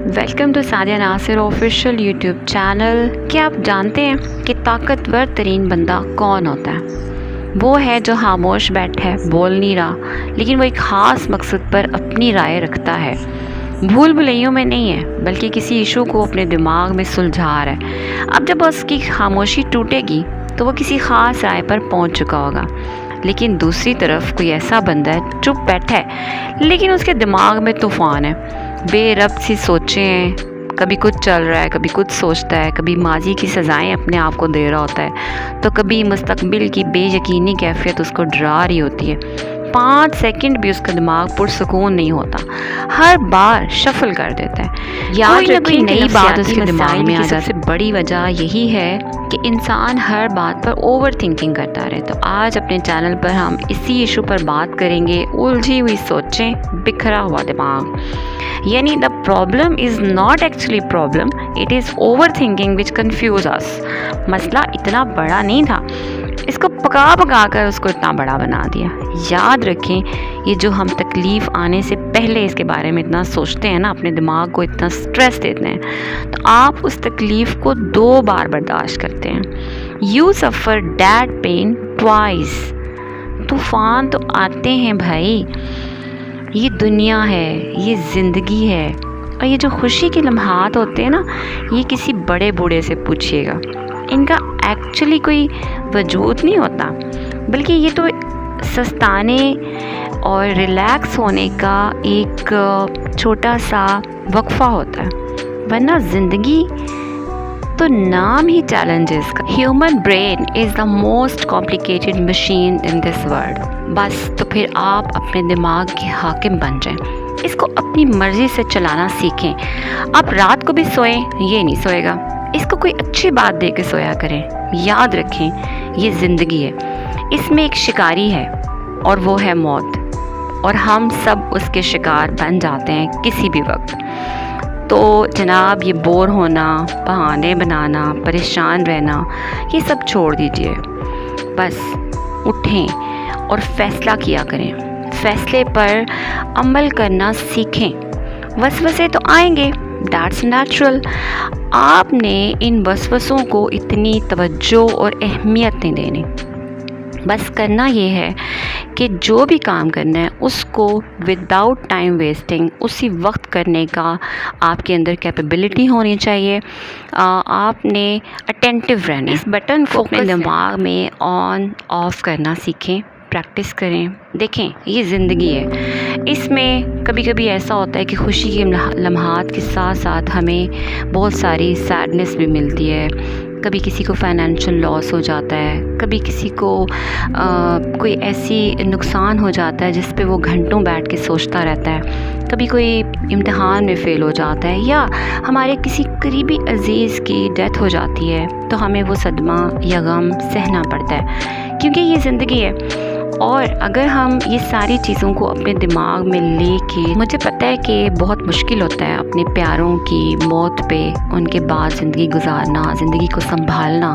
Welcome to Sadia Nasir official YouTube channel. کیا آپ جانتے ہیں کہ طاقتور ترین بندہ کون ہوتا ہے؟ وہ ہے جو خاموش بیٹھا ہے، بول نہیں رہا، لیکن وہ ایک خاص مقصد پر اپنی رائے رکھتا ہے۔ بھول بھلیوں میں نہیں ہے، بلکہ کسی ایشو کو اپنے دماغ میں سلجھا رہا ہے۔ اب جب اس کی خاموشی ٹوٹے گی تو وہ کسی خاص رائے پر پہنچ چکا ہوگا۔ لیکن دوسری طرف کوئی ایسا بندہ ہے چپ بیٹھا ہے، لیکن اس کے دماغ میں طوفان ہے، بے ربط سی سوچیں ہیں، کبھی کچھ چل رہا ہے، کبھی کچھ سوچتا ہے، کبھی ماضی کی سزائیں اپنے آپ کو دے رہا ہوتا ہے، تو کبھی مستقبل کی بے یقینی کیفیت اس کو ڈرا رہی ہوتی ہے۔ 5 سیکنڈ بھی اس کا دماغ پرسکون نہیں ہوتا، ہر بار شفل کر دیتا ہے۔ یاد رکھیں، نئی بات اس کے دماغ میں آ جاتی ہے۔ سب سے بڑی وجہ یہی ہے کہ انسان ہر بات پر اوور تھنکنگ کرتا رہے۔ تو آج اپنے چینل پر ہم اسی ایشو پر بات کریں گے، الجھی ہوئی سوچیں، بکھرا ہوا دماغ۔ یعنی the problem is not actually problem, it is overthinking which confuse us۔ مسئلہ اتنا بڑا نہیں تھا، اس کو پکا پکا کر اس کو اتنا بڑا بنا دیا۔ یاد رکھیں، یہ جو ہم تکلیف آنے سے پہلے اس کے بارے میں اتنا سوچتے ہیں نا، اپنے دماغ کو اتنا سٹریس دیتے ہیں، تو آپ اس تکلیف کو 2 بار برداشت کرتے ہیں۔ You suffer that pain twice۔ طوفان تو آتے ہیں بھائی، یہ دنیا ہے، یہ زندگی ہے، اور یہ جو خوشی کے لمحات ہوتے ہیں نا، یہ کسی بڑے بوڑھے سے پوچھیے گا، ان کا ایکچولی کوئی وجود نہیں ہوتا، بلکہ یہ تو سستانے اور ریلیکس ہونے کا ایک چھوٹا سا وقفہ ہوتا ہے، ورنہ زندگی تو نام ہی چیلنجز کا۔ Human brain is the most complicated machine in this world. بس تو پھر آپ اپنے دماغ کے حاکم بن جائیں، اس کو اپنی مرضی سے چلانا سیکھیں۔ آپ رات کو بھی سوئیں، یہ نہیں سوئے گا، اس کو کوئی اچھی بات دے کے سویا کریں۔ یاد رکھیں، یہ زندگی ہے، اس میں ایک شکاری ہے اور وہ ہے موت، اور ہم سب اس کے شکار بن جاتے ہیں کسی بھی وقت۔ تو جناب، یہ بور ہونا، بہانے بنانا، پریشان رہنا، یہ سب چھوڑ دیجئے۔ بس اٹھیں اور فیصلہ کیا کریں، فیصلے پر عمل کرنا سیکھیں۔ وسوسے تو آئیں گے، دیٹس نیچرل۔ آپ نے ان وسوسوں کو اتنی توجہ اور اہمیت نہیں دینی۔ بس کرنا یہ ہے کہ جو بھی کام کرنا ہے اس کو وداؤٹ ٹائم ویسٹنگ اسی وقت کرنے کا آپ کے اندر کیپیبلٹی ہونی چاہیے۔ آپ نے اٹینٹیو رہنا، اس بٹن کو اپنے دماغ میں آن آف کرنا سیکھیں، پریکٹس کریں۔ دیکھیں، یہ زندگی ہے، اس میں کبھی کبھی ایسا ہوتا ہے کہ خوشی کے لمحات کے ساتھ ساتھ ہمیں بہت ساری سیڈنس بھی ملتی ہے۔ کبھی کسی کو فائنینشیل لاس ہو جاتا ہے، کبھی کسی کو کوئی ایسی نقصان ہو جاتا ہے جس پہ وہ گھنٹوں بیٹھ کے سوچتا رہتا ہے، کبھی کوئی امتحان میں فیل ہو جاتا ہے، یا ہمارے کسی قریبی عزیز کی ڈیتھ ہو جاتی ہے تو ہمیں وہ صدمہ یا غم سہنا پڑتا ہے، کیونکہ یہ زندگی ہے۔ اور اگر ہم یہ ساری چیزوں کو اپنے دماغ میں لے کے، مجھے پتہ ہے کہ بہت مشکل ہوتا ہے اپنے پیاروں کی موت پہ ان کے بعد زندگی گزارنا، زندگی کو سنبھالنا،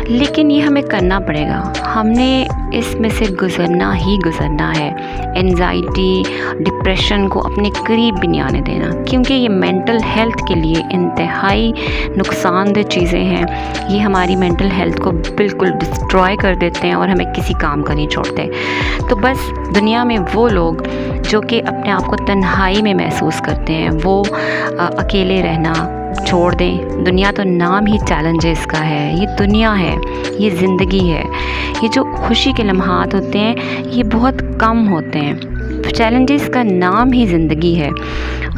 لیکن یہ ہمیں کرنا پڑے گا۔ ہم نے اس میں سے گزرنا ہی گزرنا ہے۔ انزائٹی، ڈپریشن کو اپنے قریب بھی نہیں آنے دینا، کیونکہ یہ مینٹل ہیلتھ کے لیے انتہائی نقصان دہ چیزیں ہیں۔ یہ ہماری مینٹل ہیلتھ کو بالکل ڈسٹرائے کر دیتے ہیں اور ہمیں کسی کام کا نہیں چھوڑتے۔ تو بس دنیا میں وہ لوگ جو کہ اپنے آپ کو تنہائی میں محسوس کرتے ہیں، وہ اکیلے رہنا چھوڑ دیں۔ دنیا تو نام ہی چیلنجز کا ہے، یہ دنیا ہے، یہ زندگی ہے۔ یہ جو خوشی کے لمحات ہوتے ہیں یہ بہت کم ہوتے ہیں، چیلنجز کا نام ہی زندگی ہے،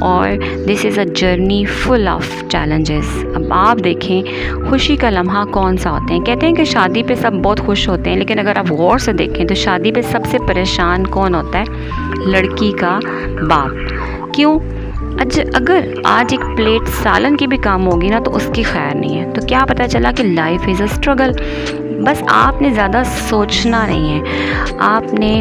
اور this is a journey full of challenges. اب آپ دیکھیں خوشی کا لمحہ کون سا ہوتے ہیں۔ کہتے ہیں کہ شادی پہ سب بہت خوش ہوتے ہیں، لیکن اگر آپ غور سے دیکھیں تو شادی پہ سب سے پریشان کون ہوتا ہے؟ لڑکی کا باپ۔ کیوں؟ اگر آج ایک پلیٹ سالن کی بھی کام ہوگی نا تو اس کی خیر نہیں ہے۔ تو کیا پتہ چلا کہ لائف از اے اسٹرگل۔ بس آپ نے زیادہ سوچنا نہیں ہے، آپ نے